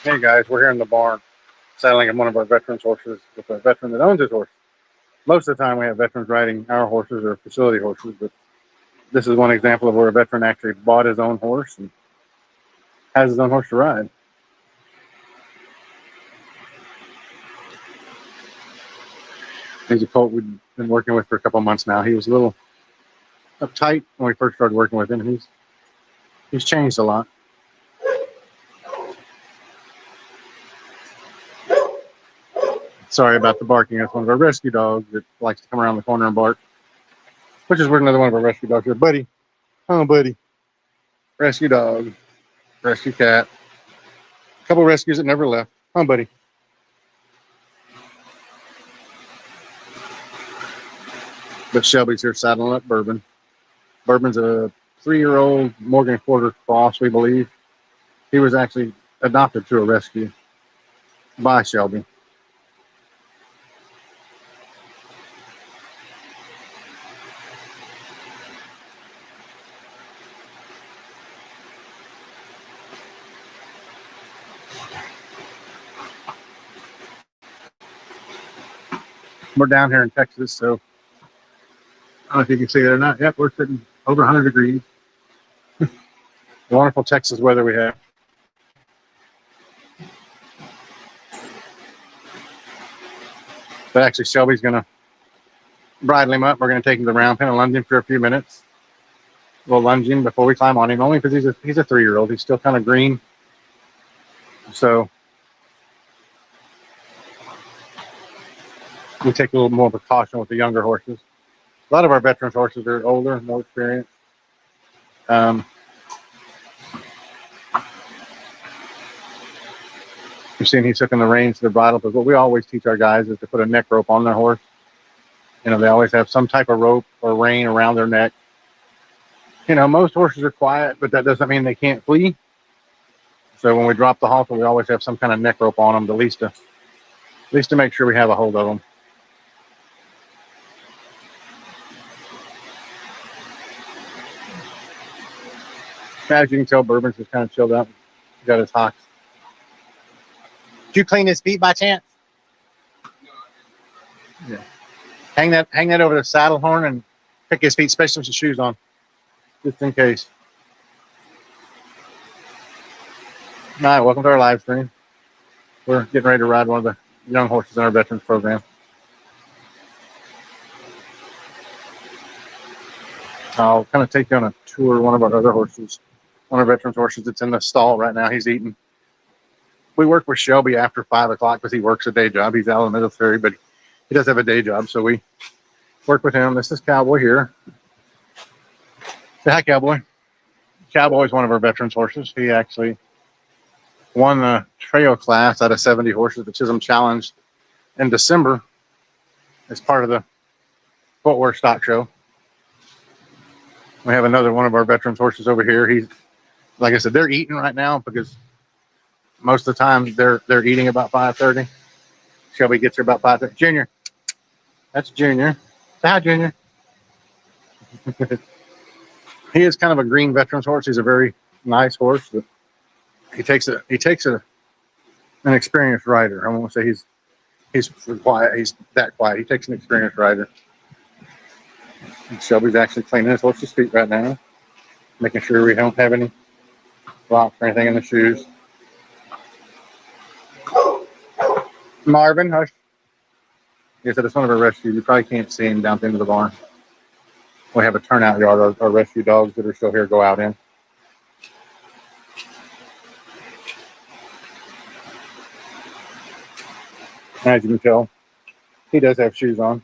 Hey guys, we're here in the barn saddling one of our veterans horses with a veteran that owns his horse. Most of the time we have veterans riding our horses or facility horses, but this is one example of where a veteran actually bought his own horse and has his own horse to ride. He's a colt we've been working with for a couple of months now. He was a little uptight when we first started working with him. He's changed a lot. Sorry about the barking. That's one of our rescue dogs that likes to come around the corner and bark, which is where another one of our rescue dogs here. Buddy. Oh, buddy. Rescue dog. Rescue cat. A couple rescues that never left. Oh, buddy. But Shelby's here saddling up Bourbon. Bourbon's a 3-year-old Morgan Quarter cross, we believe. He was actually adopted through a rescue by Shelby. We're down here in Texas, so I don't know if you can see it or not. Yep, we're sitting over 100 degrees. The wonderful Texas weather we have. But actually, Shelby's going to bridle him up. We're going to take him to the round pen and lunge him for a few minutes. We'll lunge him before we climb on him, only because he's a 3-year-old. He's still kind of green. So we take a little more precaution with the younger horses. A lot of our veterans horses are older, more experienced. You've seen he's hooking the reins to the bridle, but what we always teach our guys is to put a neck rope on their horse. You know, they always have some type of rope or rein around their neck. You know, most horses are quiet, but that doesn't mean they can't flee. So when we drop the halter, we always have some kind of neck rope on them, at least to make sure we have a hold of them. As you can tell, Bourbon's just kind of chilled out. He got his hocks. Did you clean his feet by chance? Yeah. Hang that over the saddle horn and pick his feet, especially with his shoes on, just in case. All right, welcome to our live stream. We're getting ready to ride one of the young horses in our veterans program. I'll kind of take you on a tour of one of our other horses, one of our veterans horses that's in the stall right now. He's eating. We work with Shelby after 5 o'clock because he works a day job. He's out in the military, but he does have a day job, so we work with him. This is Cowboy here. Say hi, Cowboy. Cowboy is one of our veterans horses. He actually won the trail class out of 70 horses at the Chisholm Challenge in December as part of the footwear stock show. We have another one of our veterans horses over here. He's, like I said, they're eating right now because most of the time they're eating about 5:30. Shelby gets here about 5:30. Junior, that's Junior. Say hi, Junior. He is kind of a green veterans horse. He's a very nice horse. But he takes an experienced rider. I won't say he's quiet. He's that quiet. He takes an experienced rider. And Shelby's actually cleaning his horse's feet right now, making sure we don't have any rocks or anything in the shoes. Marvin, hush. Like I said, it's one of our rescues. You probably can't see him down at the end of the barn. We have a turnout yard our rescue dogs that are still here go out in. As you can tell, he does have shoes on.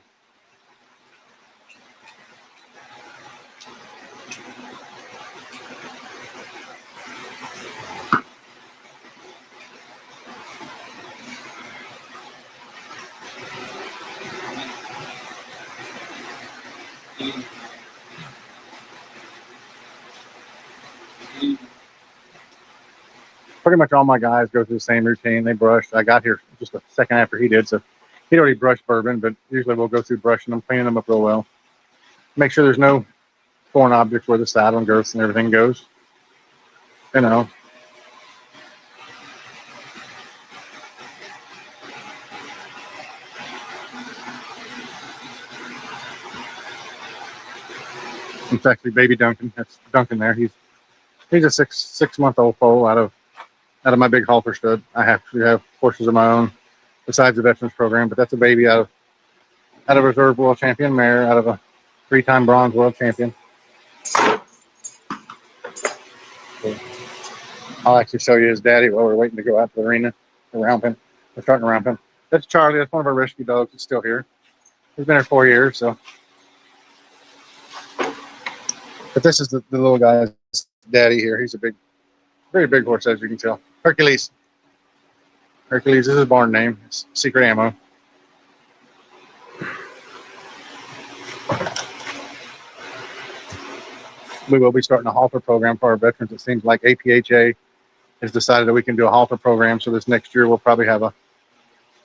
Pretty much all my guys go through the same routine. They brush. I got here just a second after he did, so he'd already brushed Bourbon, but usually we'll go through brushing them, cleaning them up real well. Make sure there's no foreign objects where the saddle and girths and everything goes. You know. It's actually baby Duncan. That's Duncan there. He's a six-month old foal out of my big halter stud. I actually have horses of my own besides the Veterans program, but that's a baby out of reserve world champion mare, out of a 3-time bronze world champion. So I'll actually show you his daddy while we're waiting to go out to the arena to round him. We're starting to round him. That's Charlie. That's one of our rescue dogs. He's still here. He's been here 4 years. So, but this is the little guy's daddy here. He's a very big horse, as you can tell. Hercules. Hercules is his barn name. It's Secret Ammo. We will be starting a halter program for our veterans. It seems like APHA has decided that we can do a halter program. So this next year we'll probably have a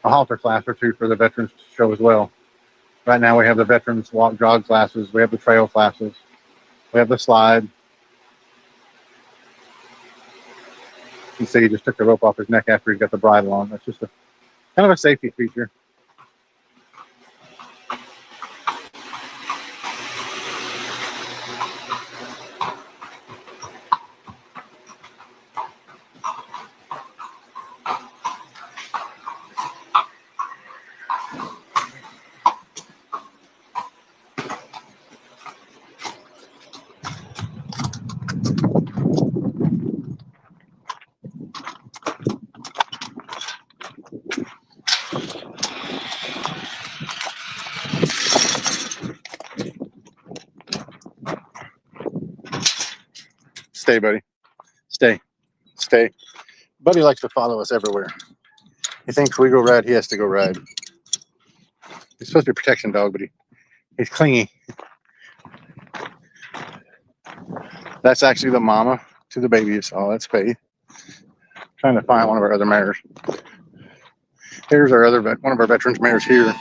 halter class or two for the veterans show as well. Right now we have the veterans walk jog classes. We have the trail classes. We have the slide. You can see he just took the rope off his neck after he got the bridle on. That's just a kind of a safety feature. Stay, buddy. Stay. Stay. Buddy likes to follow us everywhere. He thinks we go ride, he has to go ride. He's supposed to be a protection dog, but he's clingy. That's actually the mama to the babies. Oh, that's Faith. Trying to find one of our other mares. Here's our one of our veterans mares here.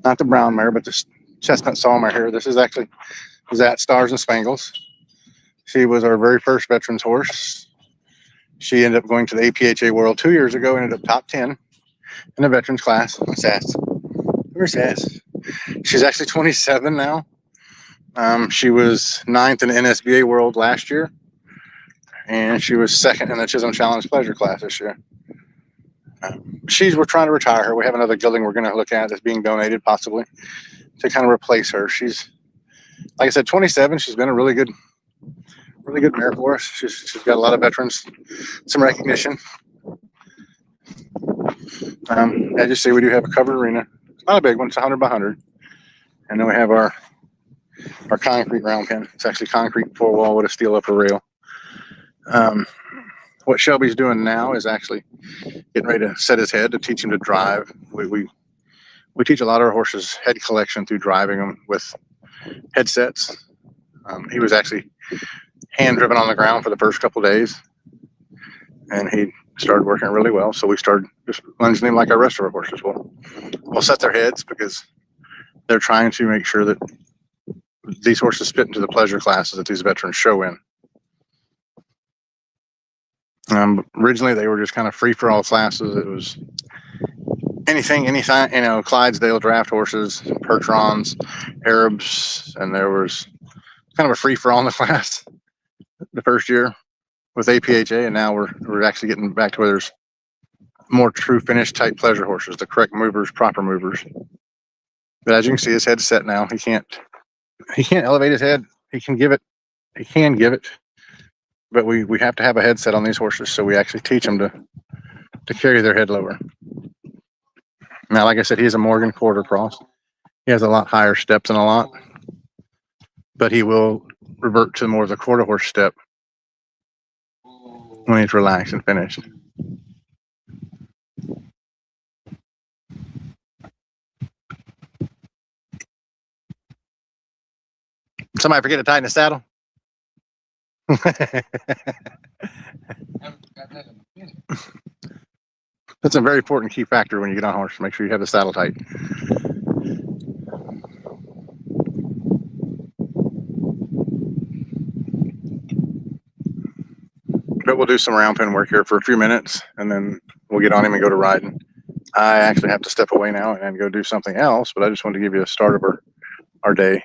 Not the brown mare, but the chestnut saw mare here. This is actually Zat Stars and Spangles. She was our very first veterans horse. She ended up going to the APHA World 2 years ago, ended up top 10 in the veterans class. Sass. Where's Sass? She's actually 27 now. She was 9th in the NSBA World last year, and she was 2nd in the Chisholm Challenge Pleasure class this year. We're trying to retire her. We have another gelding we're going to look at that's being donated, possibly, to kind of replace her. She's, like I said, 27. She's been a really good mare for us. She's got a lot of veterans, some recognition. As you see, we do have a covered arena. It's not a big one. It's 100 by 100. And then we have our concrete round pen. It's actually concrete 4-wall with a steel upper rail. What Shelby's doing now is actually getting ready to set his head to teach him to drive. We teach a lot of our horses head collection through driving them with headsets. He was actually hand driven on the ground for the first couple of days, and he started working really well. So we started just lunging him like our rest of our horses will. We'll set their heads because they're trying to make sure that these horses fit into the pleasure classes that these veterans show in. Originally, they were just kind of free-for-all classes. It was anything, Clydesdale draft horses, Percherons, Arabs, and there was kind of a free-for-all in the class the first year with APHA, and now we're actually getting back to where there's more true finish type pleasure horses, the correct movers, proper movers. But as you can see, his head's set now. He can't elevate his head. He can give it, but we have to have a headset on these horses, so we actually teach them to carry their head lower. Now, like I said, he's a Morgan quarter cross. He has a lot higher steps than a lot, but he will revert to more of the quarter horse step when he's relaxed and finished. Somebody forget to tighten the saddle? That's a very important key factor when you get on a horse. Make sure you have the saddle tight. But we'll do some round pen work here for a few minutes, and then we'll get on him and go to riding. I actually have to step away now and go do something else, but I just wanted to give you a start of our day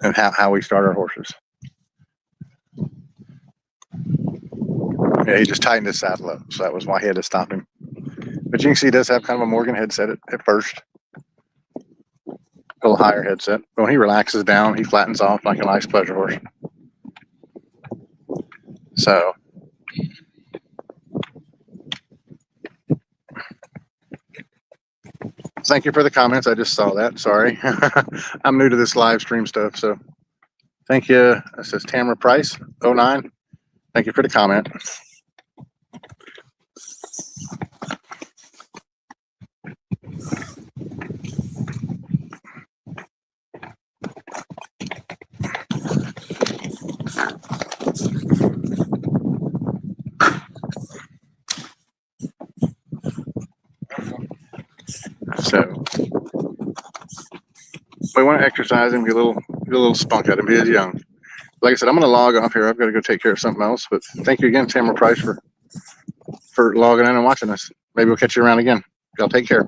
and how we start our horses. Yeah, he just tightened his saddle up, so that was why he had to stop him. But you can see he does have kind of a Morgan headset at first. A little higher headset. But when he relaxes down, he flattens off like a nice pleasure horse. So thank you for the comments. I just saw that. Sorry. I'm new to this live stream stuff. So thank you. It says Tamara Price, 09. Thank you for the comment. So we want to exercise him, get a little spunk at him. He is young. Like I said, I'm going to log off here. I've got to go take care of something else. But thank you again, Tamara Price, for logging in and watching us. Maybe we'll catch you around again. Y'all take care.